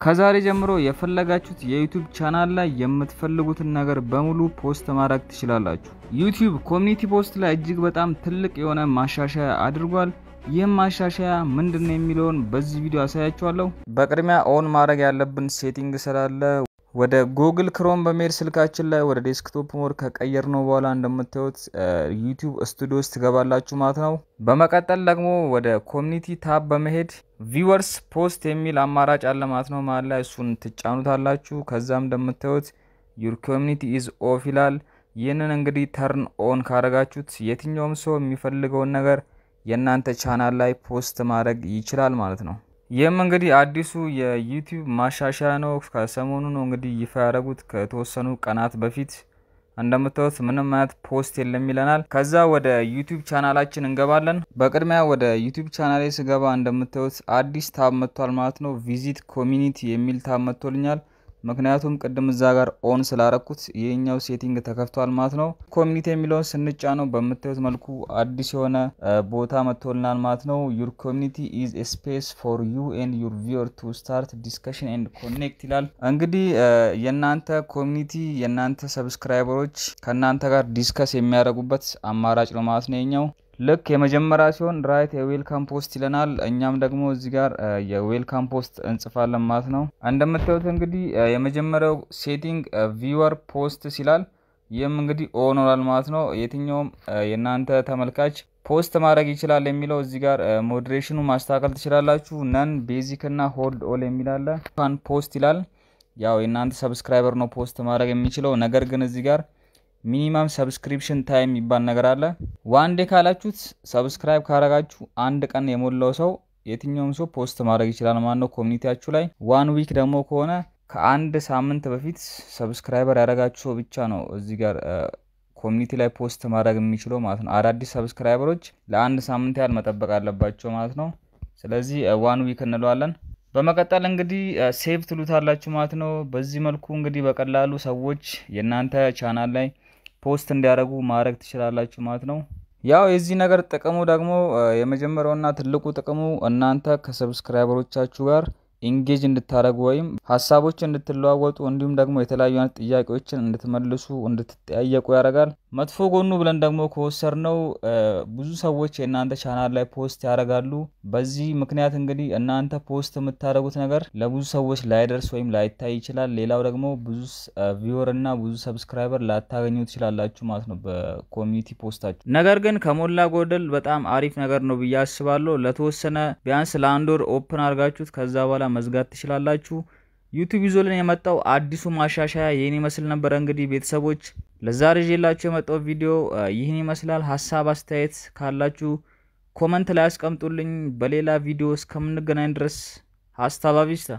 ከዛሬ ጀምሮ የፈለጋችሁት የዩቲዩብ ቻናል ላይ የምትፈልጉትን ነገር በሙሉ ፖስት ማድረግ ትችላላችሁ። ዩቲዩብ ኮሚኒቲ ፖስት ላይ እጅግ በጣም ትልቅ የሆነ ማሻሻያ አድርጓል። ይህም ማሻሻያ ምንድነው የሚለውን በዚህ ቪዲዮ አሳያችኋለሁ። በቅድሚያ ኦን ማድረግ ያለብን ሴቲንግ ስላለ ወደ ጉግል ክሮም በመሄድ ስልካችን ላይ ወደ ዴስክቶፕ ሞድ ከቀየርነው በኋላ እንደምታዩት ዩቲዩብ ስቱዲዮ ውስጥ ትገባላችሁ ማለት ነው። በመቀጠል ደግሞ ወደ ኮሚኒቲ ታብ በመሄድ ቪወርስ ፖስት የሚል አማራጭ አለ ማለት ነው። ማለት ላይ እሱን ትጫኑታላችሁ። ከዛም እንደምታዩት ዩር ኮሚኒቲ ኢዝ ኦፍ ይላል። ይህንን እንግዲህ ተርን ኦን ካረጋችሁት የትኛውም ሰው የሚፈልገውን ነገር የናንተ ቻናል ላይ ፖስት ማድረግ ይችላል ማለት ነው። ይህም እንግዲህ አዲሱ የዩቲዩብ ማሻሻያ ነው። ከሰሞኑ ነው እንግዲህ ይፋ ያደረጉት ከተወሰኑ ቀናት በፊት። እንደምታዩት ምንም አይነት ፖስት የለም ይለናል። ከዛ ወደ ዩቲዩብ ቻናላችን እንገባለን። በቅድሚያ ወደ ዩቲዩብ ቻናሌ ስገባ እንደምታዩት አዲስ ታብ መጥቷል ማለት ነው። ቪዚት ኮሚኒቲ የሚል ታብ መጥቶልኛል። ምክንያቱም ቅድም እዛ ጋር ኦን ስላረኩት ይሄኛው ሴቲንግ ተከፍቷል ማለት ነው። ኮሚኒቲ የሚለውን ስንጫነው በመታየት መልኩ አዲስ የሆነ ቦታ መጥቶልናል ማለት ነው። ዩር ኮሚኒቲ ኢዝ ኤ ስፔስ ፎር ዩ ኤንድ ዩር ቪወር ቱ ስታርት ዲስከሽን ኤንድ ኮኔክት ይላል። እንግዲህ የናንተ ኮሚኒቲ የናንተ ሰብስክራይበሮች ከናንተ ጋር ዲስከስ የሚያደርጉበት አማራጭ ነው ማለት ነው ይሄኛው። ልክ የመጀመሪያ ሲሆን ራይት የዌልካም ፖስት ይለናል። እኛም ደግሞ እዚህ ጋር የዌልካም ፖስት እንጽፋለን ማለት ነው። እንደምታዩት እንግዲህ የመጀመሪያው ሴቲንግ ቪወር ፖስት ይላል። ይህም እንግዲህ ኦን ሆኗል ማለት ነው። የትኛውም የናንተ ተመልካች ፖስት ማድረግ ይችላል የሚለው እዚህ ጋር ሞዴሬሽኑ ማስተካከል ትችላላችሁ። ነን ቤዚክ እና ሆልድ ኦል የሚል አለ። ካን ፖስት ይላል። ያው የናንተ ሰብስክራይበር ነው ፖስት ማድረግ የሚችለው። ነገር ግን እዚህ ጋር ሚኒመም ሰብስክሪፕሽን ታይም ይባል ነገር አለ። ዋን ዴይ ካላችሁት ሰብስክራይብ ካረጋችሁ አንድ ቀን የሞላው ሰው የትኛውም ሰው ፖስት ማድረግ ይችላል ማለት ነው ኮሚኒቲያችሁ ላይ። ዋን ዊክ ደግሞ ከሆነ ከአንድ ሳምንት በፊት ሰብስክራይበር ያረጋችሁ ሰው ብቻ ነው እዚህ ጋር ኮሚኒቲ ላይ ፖስት ማድረግ የሚችለው ማለት ነው። አዳዲስ ሰብስክራይበሮች ለአንድ ሳምንት ያህል መጠበቅ አለባቸው ማለት ነው። ስለዚህ ዋን ዊክ እንለዋለን። በመቀጠል እንግዲህ ሴቭ ትሉታላችሁ ማለት ነው። በዚህ መልኩ እንግዲህ በቀላሉ ሰዎች የናንተ ቻናል ላይ ፖስት እንዲያደርጉ ማድረግ ትችላላችሁ ማለት ነው። ያው የዚህ ነገር ጥቅሙ ደግሞ የመጀመሪያውና ትልቁ ጥቅሙ እናንተ ከሰብስክራይበሮቻችሁ ጋር ኢንጌጅ እንድታደርጉ ወይም ሐሳቦች እንድትለዋወጡ እንዲሁም ደግሞ የተለያዩ አይነት ጥያቄዎችን እንድትመልሱ እንድትጠያየቁ ያደርጋል። መጥፎ ጎኑ ብለን ደግሞ ከወሰርነው ብዙ ሰዎች የናንተ ቻናል ላይ ፖስት ያደርጋሉ። በዚህ ምክንያት እንግዲህ እናንተ ፖስት የምታደርጉት ነገር ለብዙ ሰዎች ላይደርስ ወይም ላይታይ ይችላል። ሌላው ደግሞ ብዙ ቪወር እና ብዙ ሰብስክራይበር ላታገኙ ትችላላችሁ ማለት ነው በኮሚኒቲ ፖስታችሁ። ነገር ግን ከሞላ ጎደል በጣም አሪፍ ነገር ነው ብዬ አስባለሁ። ለተወሰነ ቢያንስ ለአንድ ወር ኦፕን አድርጋችሁት ከዛ በኋላ መዝጋት ትችላላችሁ። ዩቲዩብ ይዞልን የመጣው አዲሱ ማሻሻያ ይሄን ይመስል ነበር። እንግዲህ ቤተሰቦች ለዛሬ ይዤላችሁ የመጣው ቪዲዮ ይሄን ይመስላል። ሐሳብ አስተያየት ካላችሁ ኮሜንት ላይ አስቀምጡልኝ። በሌላ ቪዲዮ እስከምንገናኝ ድረስ ሀስታ ላ ቪስታ።